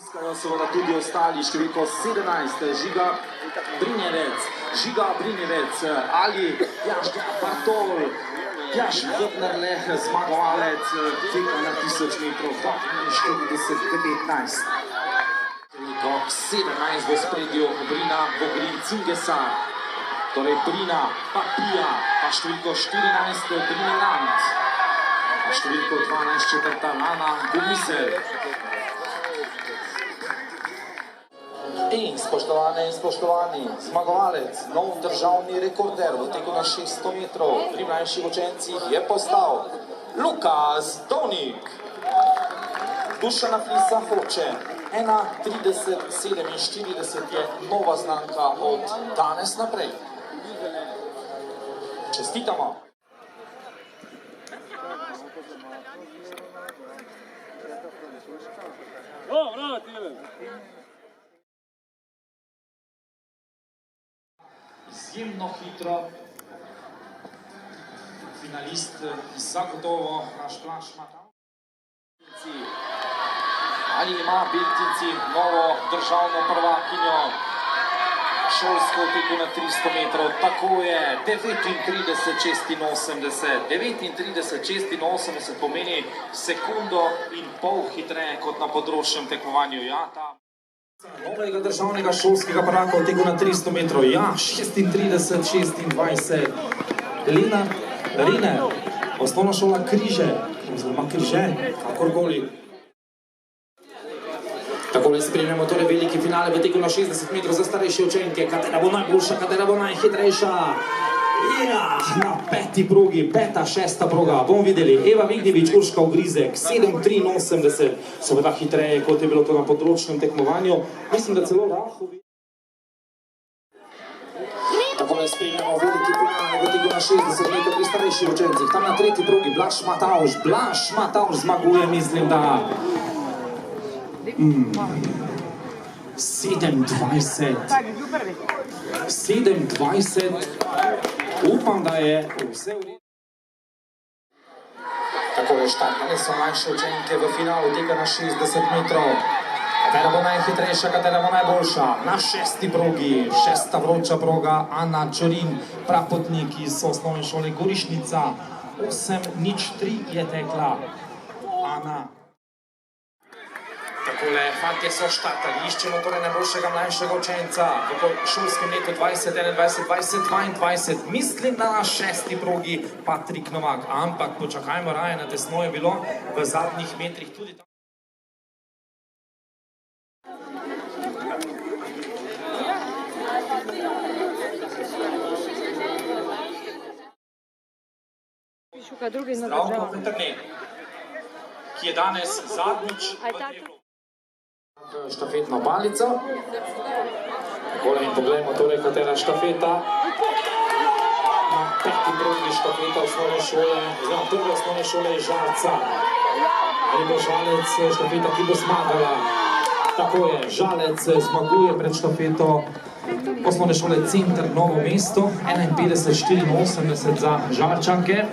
Iskajo seveda tudi ostali, številko 17, Žiga Brinjevec, Ali Jaška Bartol, Jaš Vrtnerle, zmagovalec teka na 1000 metrov, 42-15. Številko 17 v spredju Brina Vogrin Cingesa, torej Brina Papija, pa številko 14 Brina Rand, pa številko 12 četrta Lana Gumisel. In spoštovane in spoštovani, zmagovalec, nov državni rekorder v teku na 600 metrov pri mlajših učencih je postal Lukas Dovnik. Dušana Flisa Hoče, 1:30:47 je nova znamka od danes naprej. Čestitamo! Izjemno hitro, finalist zagotovo naš Blaž Matavž. Ali ima Beltinci novo državno prvakinjo šolsko v teku na 300 metrov? Tako je, 39:86 pomeni sekundo in pol hitreje kot na področnem tekmovanju. Novega državnega šolskega prvaka v teku na 300 metrov, 36:26. Lena Riner, osnovna šola Križe, oziroma Križe, kakorkoli. Takole spremljamo torej veliki finale v teku na 60 metrov za starejše učenke. Katera bo najboljša, katera bo najhitrejša? Ja, na peti progi, peta, šesta proga, bomo videli. Eva Vignjević, Urška Ugrizek, 7:83, seveda hitreje, kot je bilo to na področnem tekmovanju. Mislim, da celo Rahovi. Takole spremljamo veliki finale v teku na 60 metrov pri starejših učencih. Tam na tretji progi Blaž Matavž zmaguje, mislim, da 7:20. Upam, da je vse v redu. Takole štartale so mlajše učenke v finalu teka na 60 metrov. Katera bo najhitrejša, katera bo najboljša? Na šesti progi, šesta vroča proga, Ana Čorin, prapotnik iz osnovne šole Gorišnica. 8:03 je tekla Ana. Takole, fantje so štartali, iščemo torej najboljšega mlajšega učenca v šolskem letu 2021-2022. Mislim, da na šesti progi Patrik Novak, ampak počakajmo raje, na tesno je bilo v zadnjih metrih tudi tam. Zdravko Petrne, ki je danes zadnjič v delu. Štafetno palico. Takole in pogledamo torej, katera štafeta. Na peti progi štafeta osnovne šole, oziroma prve osnovne šole je Žalca. Ali bo Žalec štafeta, ki bo zmagala? Tako je, Žalec zmaguje pred štafeto osnovne šole Center Novo mesto, 51:84 za Žalčanke.